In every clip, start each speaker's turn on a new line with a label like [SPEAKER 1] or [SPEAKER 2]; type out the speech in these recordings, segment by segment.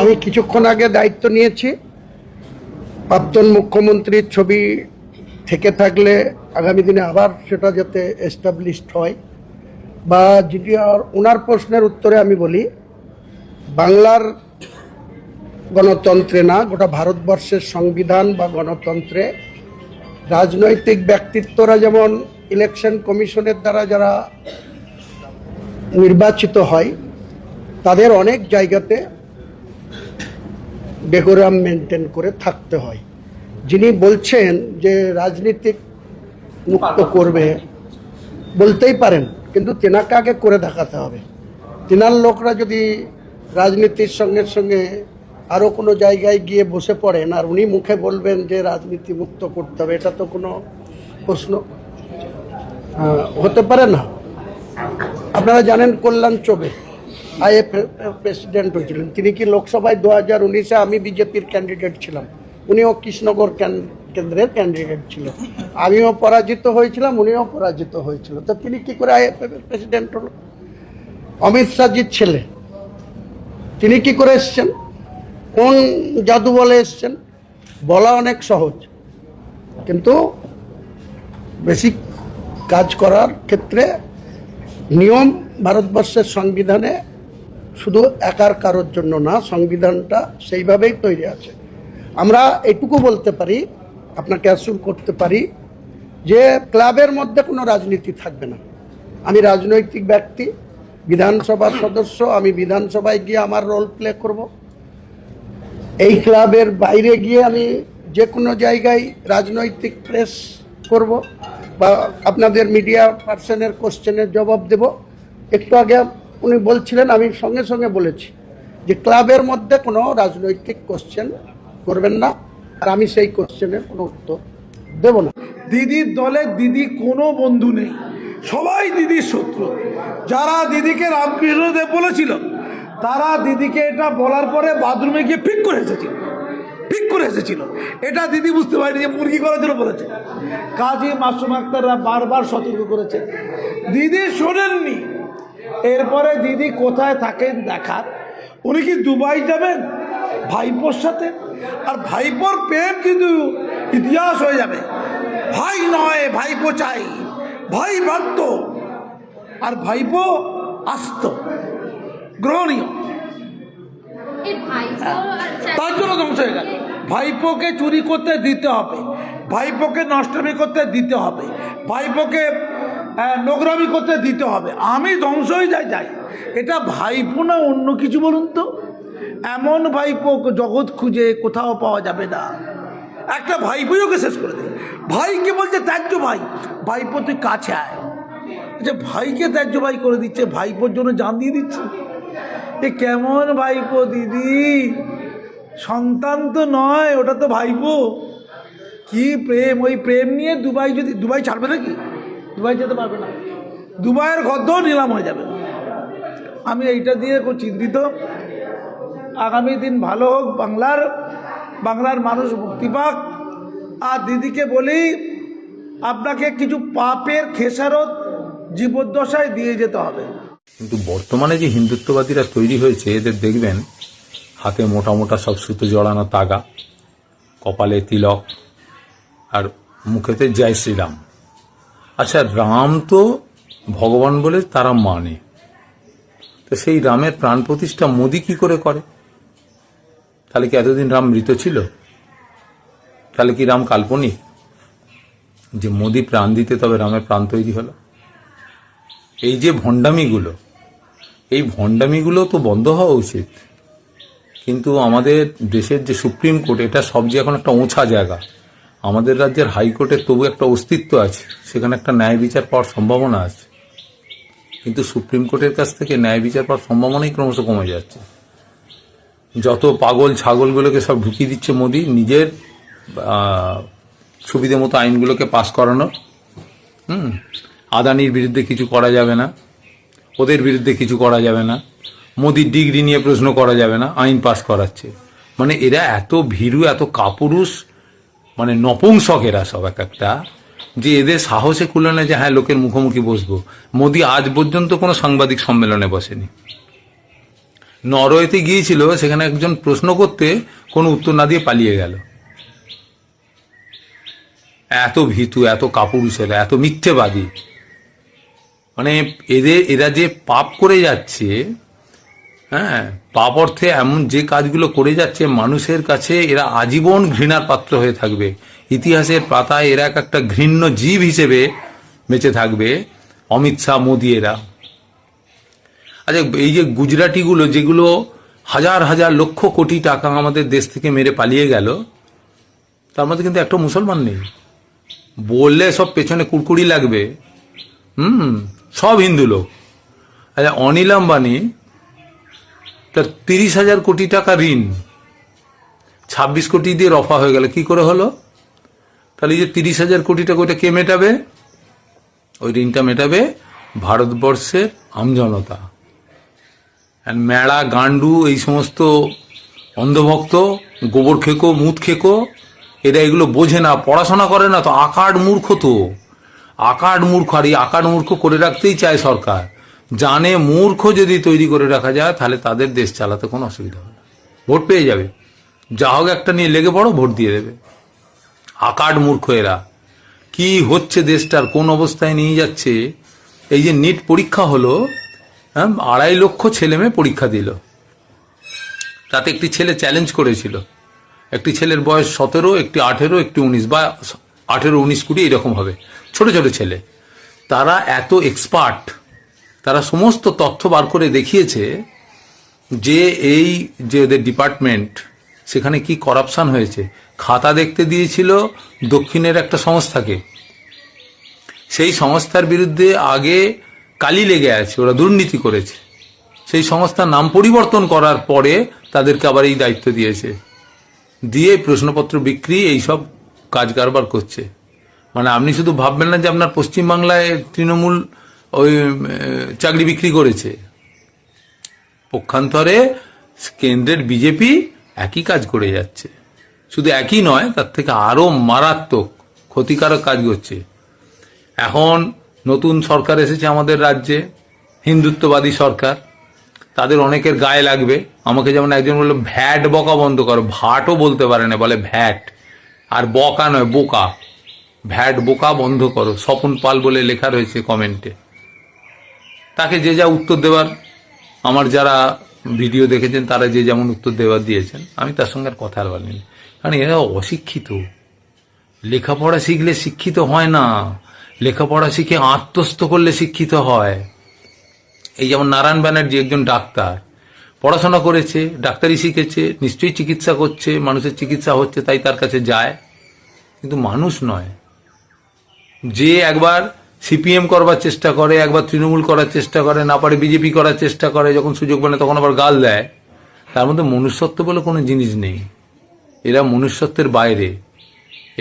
[SPEAKER 1] আমি কিছুক্ষণ আগে দায়িত্ব নিয়েছি। প্রাক্তন মুখ্যমন্ত্রীর ছবি থেকে থাকলে আগামী দিনে আবার সেটা যাতে এস্টাবলিশড হয়, বা যেটি ওনার প্রশ্নের উত্তরে আমি বলি, বাংলার গণতন্ত্রে না, গোটা ভারতবর্ষের সংবিধান বা গণতন্ত্রে রাজনৈতিক ব্যক্তিত্বরা যেমন ইলেকশন কমিশনের দ্বারা যারা নির্বাচিত হয়, তাদের অনেক জায়গাতে ডেকোরাম মেনটেন করে থাকতে হয়। যিনি বলছেন যে রাজনীতিক মুক্ত করবে, বলতেই পারেন, কিন্তু তেনাকে আগে করে দেখাতে হবে। তেনার লোকরা যদি রাজনীতির সঙ্গে সঙ্গে আরও কোনো জায়গায় গিয়ে বসে পড়েন আর উনি মুখে বলবেন যে রাজনীতি মুক্ত করতে হবে, এটা তো কোনো প্রশ্ন হতে পারে না। আপনারা জানেন কল্যাণ চৌবে IF প্রেসিডেন্ট হয়েছিলেন। তিনি কি লোকসভায় 2019-এ, আমি বিজেপির ক্যান্ডিডেট ছিলাম, উনিও কৃষ্ণনগর কেন্দ্রের ক্যান্ডিডেট ছিল, আমিও পরাজিত হয়েছিলাম, উনিও পরাজিত হয়েছিল, তো তিনি কি করে IF প্রেসিডেন্ট হলো? অমিত শাহজির ছেলে, তিনি কি করে এসছেন? কোন জাদু বলে এসছেন? বলা অনেক সহজ, কিন্তু বেসিক কাজ করার ক্ষেত্রে নিয়ম ভারতবর্ষের সংবিধানে শুধু একার কারোর জন্য না, সংবিধানটা সেইভাবেই তৈরি আছে। আমরা এটুকু বলতে পারি, আপনাকে অ্যাসিউর করতে পারি যে ক্লাবের মধ্যে কোনো রাজনীতি থাকবে না। আমি রাজনৈতিক ব্যক্তি, বিধানসভার সদস্য, আমি বিধানসভায় গিয়ে আমার রোল প্লে করব। এই ক্লাবের বাইরে গিয়ে আমি যে কোনো জায়গায় রাজনৈতিক প্রেস করব বা আপনাদের মিডিয়া পার্সনের কোশ্চেনের জবাব দেব। একটু আগে উনি বলছিলেন, আমি সঙ্গে সঙ্গে বলেছি যে ক্লাবের মধ্যে কোনো রাজনৈতিক কোশ্চেন করবেন না, আর আমি সেই কোশ্চেনের কোনো উত্তর দেব না।
[SPEAKER 2] দিদির দলে দিদি কোনো বন্ধু নেই, সবাই দিদির শত্রু। যারা দিদিকে রামকৃষ্ণদেব বলেছিল, তারা দিদিকে এটা বলার পরে বাথরুমে গিয়ে ঠিক করে এসেছিল। এটা দিদি বুঝতে পারেনি যে মুরগি করার জন্য বলেছে। কাজী মাসুম আক্তাররা বারবার সতর্ক করেছে, দিদি শোনেননি। এরপরে দিদি কোথায় থাকেন দেখার। উনি কি দুবাই যাবেন ভাইপোর সাথে? আর ভাইপোর প্রেম কিন্তু ইতিহাস হয়ে যাবে। ভাই নয়, ভাইপো চাই, ভাই বাধ্য, আর ভাইপো আস্ত গ্রহণীয়। তার জন্য ধ্বংস হয়ে গেল। ভাইপোকে চুরি করতে দিতে হবে, ভাইপোকে নষ্টমী করতে দিতে হবে, ভাইপোকে নোংরামি করতে দিতে হবে। আমি ধ্বংস হয়ে যাই। এটা ভাইপো না অন্য কিছু বলুন তো? এমন ভাইপো জগৎ খুঁজে কোথাও পাওয়া যাবে না। একটা ভাইপোই ওকে শেষ করে দেয়। ভাইকে বলছে ত্যায্য ভাই, ভাইপো তুই কাছে আয়। যে ভাইকে ত্যায্য ভাই করে দিচ্ছে, ভাইপোর জন্য জান দিয়ে দিচ্ছে। এ কেমন ভাইপো দিদি? সন্তান তো নয়, ওটা তো ভাইপো। কি প্রেম! ওই প্রেম নিয়ে দুবাই ছাড়বে নাকি? দুবাই যেতে পারবে না, দুবাইয়ের গদ্দও নিলাম হয়ে যাবে। আমি এইটা দিয়ে খুব চিন্তিত। আগামী দিন ভালো হোক, বাংলার মানুষ মুক্তি পাক। আর দিদিকে বলি, আপনাকে কিছু পাপের খেসারত জীবদ্দশায় দিয়ে যেতে হবে।
[SPEAKER 3] কিন্তু বর্তমানে যে হিন্দুত্ববাদীরা তৈরি হয়েছে, এদের দেখবেন হাতে মোটা মোটা সব সুতো জড়ানো তাগা, কপালে তিলক, আর মুখেতে জয় শ্রীরাম। আচ্ছা, রাম তো ভগবান বলে তারা মানে, তো সেই রামের প্রাণ প্রতিষ্ঠা মোদি কি করে করে? তাহলে কি এতদিন রাম মৃত ছিল? তাহলে কি রাম কাল্পনিক? যে মোদি প্রাণ দিতে তবে রামের প্রাণ তৈরি হলো? এই যে ভণ্ডামিগুলো, এই ভণ্ডামিগুলো তো বন্ধ হওয়া উচিত। কিন্তু আমাদের দেশের যে সুপ্রিম কোর্ট, এটা সব যে এখন একটা ওঁছা জায়গা। আমাদের রাজ্যের হাইকোর্টের তবু একটা অস্তিত্ব আছে, সেখানে একটা ন্যায় বিচার পাওয়ার সম্ভাবনা আছে। কিন্তু সুপ্রিম কোর্টের কাছ থেকে ন্যায় বিচার পাওয়ার সম্ভাবনাই ক্রমশ কমে যাচ্ছে। যত পাগল ছাগলগুলোকে সব ঢুকিয়ে দিচ্ছে মোদি, নিজের সুবিধে মতো আইনগুলোকে পাশ করানো। আদানির বিরুদ্ধে কিছু করা যাবে না, ওদের বিরুদ্ধে কিছু করা যাবে না, মোদির ডিগ্রি নিয়ে প্রশ্ন করা যাবে না, আইন পাস করাচ্ছে। মানে এরা এত ভীরু, এত কাপুরুষ, মানে নপুংসক এরা সব একটা, যে এদের সাহসে কুলে না যে হ্যাঁ লোকের মুখোমুখি বসবো। মোদি আজ পর্যন্ত কোনো সাংবাদিক সম্মেলনে বসেনি। নরওয়েতে গিয়েছিল, সেখানে একজন প্রশ্ন করতে কোনো উত্তর না দিয়ে পালিয়ে গেল। এত ভীতু, এত কাপুরুষেরা, এত মিথ্যেবাদী, মানে এরা যে পাপ করে যাচ্ছে, হ্যাঁ, পাপ অর্থে এমন যে কাজগুলো করে যাচ্ছে, মানুষের কাছে এরা আজীবন ঘৃণার পাত্র হয়ে থাকবে। ইতিহাসের পাতায় এরা একটা ঘৃণ্য জীব হিসেবে বেঁচে থাকবে, অমিত শাহ, মোদি এরা। আচ্ছা, এই যে গুজরাটিগুলো যেগুলো হাজার হাজার লক্ষ কোটি টাকা আমাদের দেশ থেকে মেরে পালিয়ে গেল, তার মধ্যে কিন্তু একটা মুসলমান নেই। বললে সব পেছনে কুড়কুড়ি লাগবে, সব হিন্দু লোক। আচ্ছা, অনিল আম্বানি, তার 30,000 কোটি টাকা ঋণ 26 কোটি দিয়ে রফা হয়ে গেল। কি করে হলো? তাহলে এই যে 30,000 কোটি টাকা, ওইটা কে মেটাবে? ওই ঋণটা মেটাবে ভারতবর্ষের আমজনতা। মেড়া, গান্ডু, এই সমস্ত অন্ধভক্ত, গোবর খেকো, মুত খেকো, এরা এগুলো বোঝে না, পড়াশোনা করে না তো, আকার মূর্খ তো, আকার মূর্খ। আর এই আকার মূর্খ করে রাখতেই চায় সরকার। জানে মূর্খ যদি তৈরি করে রাখা যায়, তাহলে তাদের দেশ চালাতে কোনো অসুবিধা হবে না, ভোট পেয়ে যাবে। যা হোক একটা নিয়ে লেগে পড়ো, ভোট দিয়ে দেবে। আকার মূর্খ এরা। কি হচ্ছে দেশটার, কোন অবস্থায় নিয়ে যাচ্ছে। এই যে নিট পরীক্ষা হলো, 2.5 লক্ষ ছেলে মেয়ে পরীক্ষা দিল। তাতে একটি ছেলে চ্যালেঞ্জ করেছিল, একটি ছেলের বয়স 17, একটি 18, একটি 19, বা 18, 19, 20 এরকম হবে, ছোট ছোট ছেলে। তারা এত এক্সপার্ট, তারা সমস্ত তথ্য বার করে দেখিয়েছে যে এই যে ওদের ডিপার্টমেন্ট, সেখানে কি করাপশন হয়েছে। খাতা দেখতে দিয়েছিল দক্ষিণের একটা সংস্থাকে, সেই সংস্থার বিরুদ্ধে আগে কালি লেগে আছে, ওরা দুর্নীতি করেছে। সেই সংস্থার নাম পরিবর্তন করার পরে তাদেরকে আবার এই দায়িত্ব দিয়েছে, দিয়ে প্রশ্নপত্র বিক্রি, এইসব কাজ কারবার করছে। মানে আপনি শুধু ভাববেন না যে আপনার পশ্চিমবাংলায় তৃণমূল ওই চাকরি বিক্রি করেছে, পক্ষান্তরে কেন্দ্রের বিজেপি একই কাজ করে যাচ্ছে। শুধু একই নয়, তার থেকে আরো মারাত্মক ক্ষতিকারক কাজ করছে। এখন নতুন সরকার এসেছে আমাদের রাজ্যে, হিন্দুত্ববাদী সরকার। তাদের অনেকের গায়ে লাগবে। আমাকে যেমন একজন বললো, ভ্যাট বকা বন্ধ করো। ভাটও বলতে পারে না, বলে ভ্যাট। আর বকা নয়, বোকা। ভ্যাট বোকা বন্ধ করো, স্বপন পাল বলে লেখা রয়েছে কমেন্টে। তাকে যে যা উত্তর দেওয়ার, আমার যারা ভিডিও দেখেছেন তারা যে যেমন উত্তর দেওয়ার দিয়েছেন, আমি তার সঙ্গে আর কথা বলিনি। কারণ এরা অশিক্ষিত। লেখাপড়া শিখলে শিক্ষিত হয় না, লেখাপড়া শিখে আত্মস্থ করলে শিক্ষিত হয়। এই যেমন নারায়ণ ব্যানার্জি একজন ডাক্তার, পড়াশোনা করেছে, ডাক্তারি শিখেছে, নিশ্চয়ই চিকিৎসা করছে, মানুষের চিকিৎসা হচ্ছে, তাই তার কাছে যায়। কিন্তু মানুষ নয়। যে একবার সিপিএম করবার চেষ্টা করে, একবার তৃণমূল করার চেষ্টা করে, না পারে বিজেপি করার চেষ্টা করে, যখন সুযোগ বলে তখন আবার গাল দেয়, তার মধ্যে মনুষ্যত্ব বলে কোনো জিনিস নেই। এরা মনুষ্যত্বের বাইরে।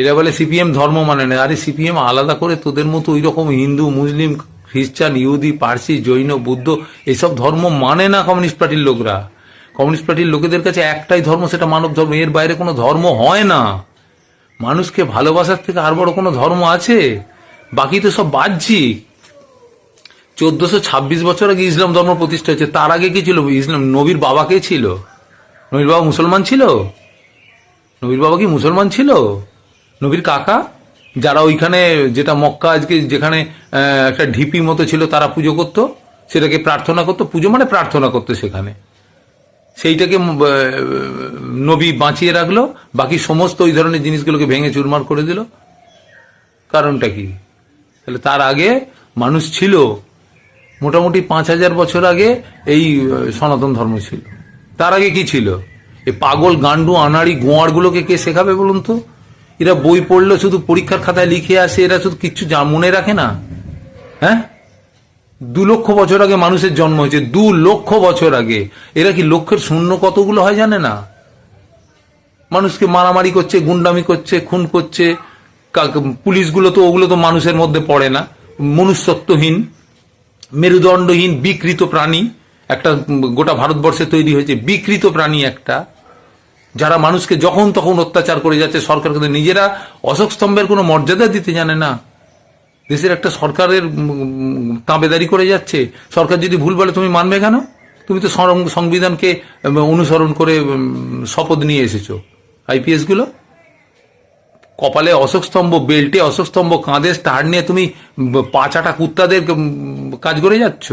[SPEAKER 3] এরা বলে সিপিএম ধর্ম মানে না। আরে সিপিএম আলাদা করে তোদের মতো ওই রকম হিন্দু, মুসলিম, খ্রিস্টান, ইহুদি, পার্সি, জৈন, বুদ্ধ এসব ধর্ম মানে না কমিউনিস্ট পার্টির লোকরা। কমিউনিস্ট পার্টির লোকেদের কাছে একটাই ধর্ম, সেটা মানব ধর্ম। এর বাইরে কোনো ধর্ম হয় না। মানুষকে ভালোবাসার থেকে আর বড় কোনো ধর্ম আছে? বাকি তো সব বাহ্যিক। 1426 বছর আগে ইসলাম ধর্ম প্রতিষ্ঠা হয়েছে। তার আগে কি ছিল? ইসলাম নবীর বাবা কে ছিল? নবীর বাবা মুসলমান ছিল? নবীর বাবা কি মুসলমান ছিল? নবীর কাকা যারা ওইখানে, যেটা মক্কা আজকে যেখানে একটা ঢিপি মতো ছিল, তারা পুজো করতো, সেটাকে প্রার্থনা করতো। পুজো মানে প্রার্থনা করতো সেখানে। সেইটাকে নবী বাঁচিয়ে রাখলো, বাকি সমস্ত ওই ধরনের জিনিসগুলোকে ভেঙে চুরমার করে দিল। কারণটা কি? তাহলে তার আগে মানুষ ছিল, মোটামুটি 5000 বছর আগে এই সনাতন ধর্ম ছিল। তার আগে কি ছিল? এই পাগল, গান্ডু, আনাড়ি, গোয়ারগুলোকে কে শেখাবে বলুন তো? এরা বই পড়লো, শুধু পরীক্ষার খাতায় লিখে আসে, এরা শুধু কিচ্ছু মনে রাখে না। হ্যাঁ, 2 লক্ষ বছর আগে মানুষের জন্ম হয়েছে, 2 লক্ষ বছর আগে। এরা কি লক্ষের শূন্য কতগুলো হয় জানে না? মানুষকে মারামারি করছে, গুন্ডামি করছে, খুন করছে। পুলিশগুলো তো, ওগুলো তো মানুষের মধ্যে পড়ে না। মনুষ্যত্বহীন, মেরুদণ্ডহীন, বিকৃত প্রাণী একটা গোটা ভারতবর্ষে তৈরি হয়েছে। বিকৃত প্রাণী একটা, যারা মানুষকে যখন তখন অত্যাচার করে যাচ্ছে। সরকার কিন্তু নিজেরা অশোক স্তম্ভের কোনো মর্যাদা দিতে জানে না। দেশের একটা সরকারের তাবেদারি করে যাচ্ছে। সরকার যদি ভুল বলে তুমি মানবে কেন? তুমি তো সংবিধানকে অনুসরণ করে শপথ নিয়ে এসেছো। আইপিএস গুলো কপালে অশোক স্তম্ভ, বেল্টে অশোক স্তম্ভ, কাঁধে স্টার নিয়ে তুমি পাঁচাটা কুত্তাদের কাজ করে যাচ্ছ।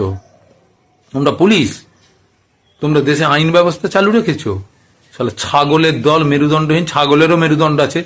[SPEAKER 3] তোমরা পুলিশ, তোমরা দেশে আইন ব্যবস্থা চালু রেখেছো। শালা ছাগলের দল, মেরুদণ্ডহীন ছাগলেরও মেরুদণ্ড আছে।